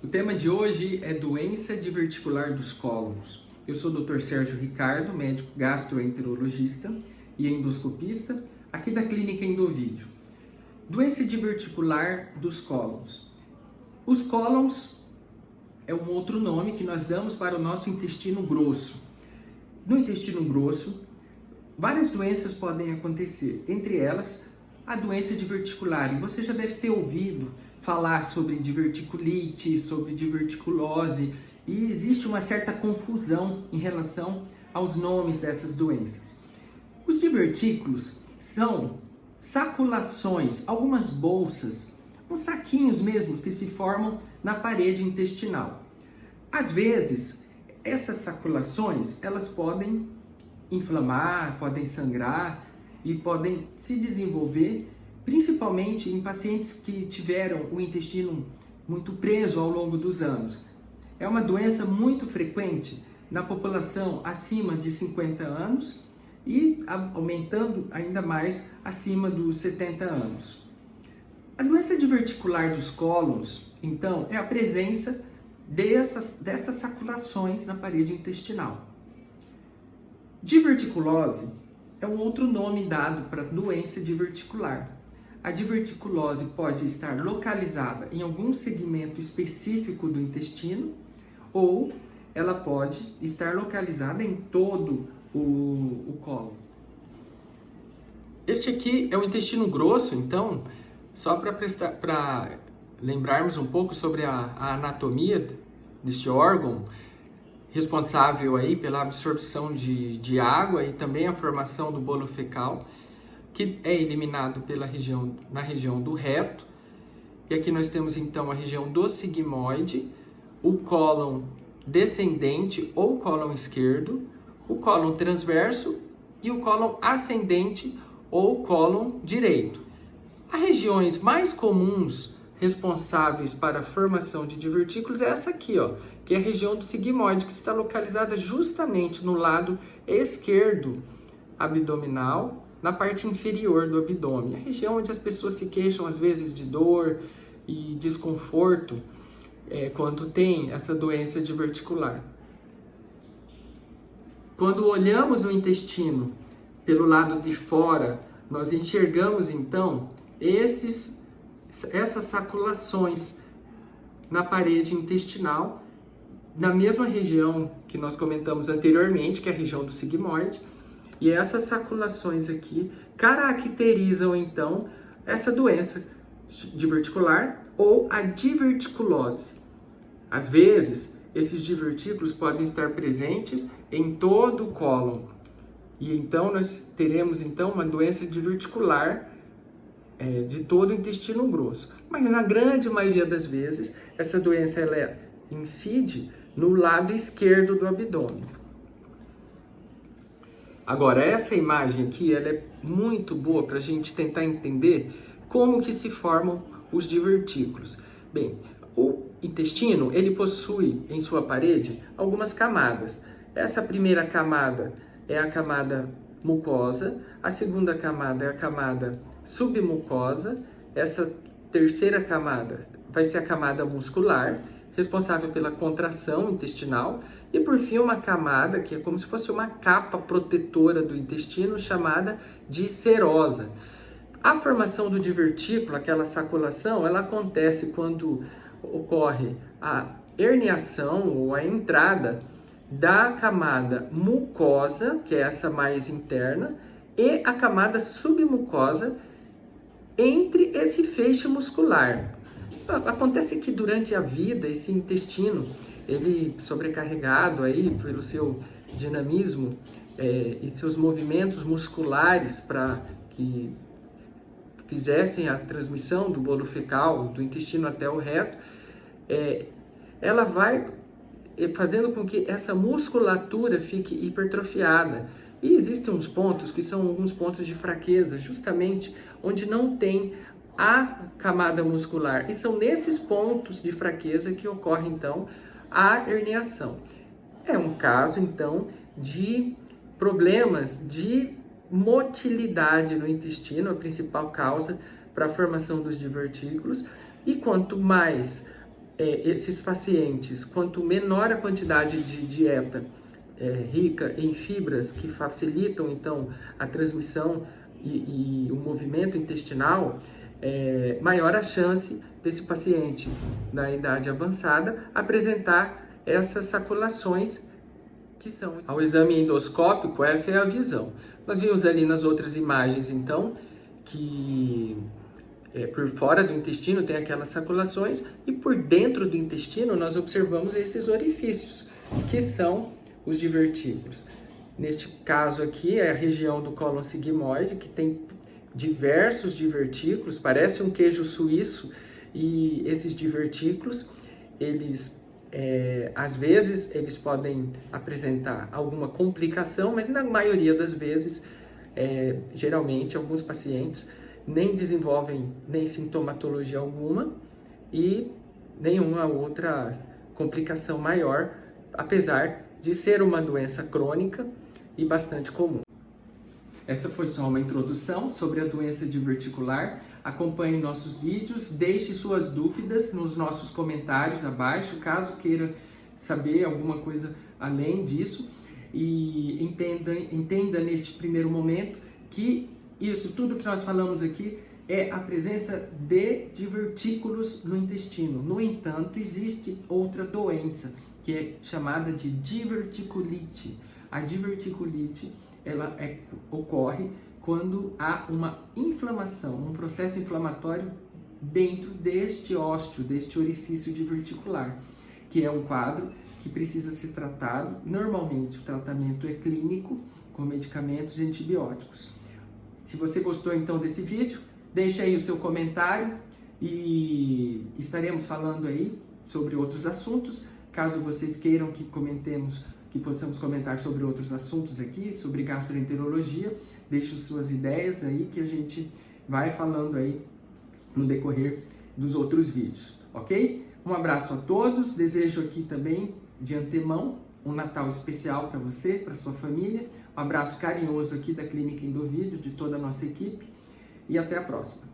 O tema de hoje é doença diverticular dos cólons. Eu sou o Dr. Sérgio Ricardo, médico gastroenterologista e endoscopista, aqui da Clínica Endovídeo. Doença diverticular dos cólons. Os cólons é um outro nome que nós damos para o nosso intestino grosso. No intestino grosso, várias doenças podem acontecer, entre elas a doença diverticular. E você já deve ter ouvido falar sobre diverticulite, sobre diverticulose, e existe uma certa confusão em relação aos nomes dessas doenças. Os divertículos são saculações, algumas bolsas, uns saquinhos mesmo que se formam na parede intestinal. Às vezes, essas saculações, elas podem inflamar, podem sangrar e podem se desenvolver principalmente em pacientes que tiveram o intestino muito preso ao longo dos anos. É uma doença muito frequente na população acima de 50 anos e aumentando ainda mais acima dos 70 anos. A doença diverticular dos cólons, então, é a presença dessas saculações na parede intestinal. Diverticulose é um outro nome dado para doença diverticular. A diverticulose pode estar localizada em algum segmento específico do intestino ou ela pode estar localizada em todo o cólon. Este aqui é o intestino grosso, então, só para lembrarmos um pouco sobre a anatomia deste órgão, responsável aí pela absorção de água e também a formação do bolo fecal, que é eliminado na região do reto. E aqui nós temos então a região do sigmoide, o cólon descendente ou cólon esquerdo, o cólon transverso e o cólon ascendente ou cólon direito. As regiões mais comuns responsáveis para a formação de divertículos é essa aqui, ó, que é a região do sigmoide, que está localizada justamente no lado esquerdo abdominal, na parte inferior do abdômen, a região onde as pessoas se queixam às vezes de dor e desconforto quando tem essa doença diverticular. Quando olhamos o intestino pelo lado de fora, nós enxergamos então essas saculações na parede intestinal, na mesma região que nós comentamos anteriormente, que é a região do sigmoide. E essas saculações aqui caracterizam então essa doença diverticular ou a diverticulose. Às vezes, esses divertículos podem estar presentes em todo o cólon. E então nós teremos então uma doença diverticular de todo o intestino grosso. Mas na grande maioria das vezes, essa doença ela incide no lado esquerdo do abdômen. Agora, essa imagem aqui, ela é muito boa para a gente tentar entender como que se formam os divertículos. Bem, o intestino, ele possui em sua parede algumas camadas. Essa primeira camada é a camada mucosa, a segunda camada é a camada submucosa, essa terceira camada vai ser a camada muscular, responsável pela contração intestinal, e por fim uma camada que é como se fosse uma capa protetora do intestino, chamada de serosa. A formação do divertículo, aquela saculação, ela acontece quando ocorre a herniação ou a entrada da camada mucosa, que é essa mais interna, e a camada submucosa entre esse feixe muscular. Acontece que durante a vida esse intestino, ele sobrecarregado aí pelo seu dinamismo e seus movimentos musculares para que fizessem a transmissão do bolo fecal do intestino até o reto, ela vai fazendo com que essa musculatura fique hipertrofiada. E existem uns pontos que são alguns pontos de fraqueza, justamente onde não tem a camada muscular. E são nesses pontos de fraqueza que ocorre, então, a herniação. É um caso, então, de problemas de motilidade no intestino, a principal causa para a formação dos divertículos. E quanto mais esses pacientes, quanto menor a quantidade de dieta rica em fibras que facilitam então a transmissão e o movimento intestinal, maior a chance desse paciente na idade avançada apresentar essas saculações que são. Ao exame endoscópico, essa é a visão. Nós vimos ali nas outras imagens, então, que por fora do intestino tem aquelas saculações e por dentro do intestino nós observamos esses orifícios, que são os divertículos. Neste caso aqui é a região do cólon sigmoide, que tem diversos divertículos, parece um queijo suíço, e esses divertículos, eles às vezes eles podem apresentar alguma complicação, mas na maioria das vezes, geralmente alguns pacientes nem desenvolvem nem sintomatologia alguma e nenhuma outra complicação maior, apesar de ser uma doença crônica e bastante comum. Essa foi só uma introdução sobre a doença diverticular. Acompanhe nossos vídeos, deixe suas dúvidas nos nossos comentários abaixo, caso queira saber alguma coisa além disso. E entenda neste primeiro momento que isso tudo que nós falamos aqui é a presença de divertículos no intestino. No entanto, existe outra doença, que é chamada de diverticulite. A diverticulite ela ocorre quando há uma inflamação, um processo inflamatório dentro deste ósteo, deste orifício diverticular, que é um quadro que precisa ser tratado. Normalmente o tratamento é clínico, com medicamentos e antibióticos. Se você gostou então desse vídeo, deixe aí o seu comentário e estaremos falando aí sobre outros assuntos. Caso vocês queiram que possamos comentar sobre outros assuntos aqui, sobre gastroenterologia, deixe suas ideias aí que a gente vai falando aí no decorrer dos outros vídeos, ok? Um abraço a todos, desejo aqui também de antemão um Natal especial para você, para sua família, um abraço carinhoso aqui da Clínica Endovídeo, de toda a nossa equipe e até a próxima.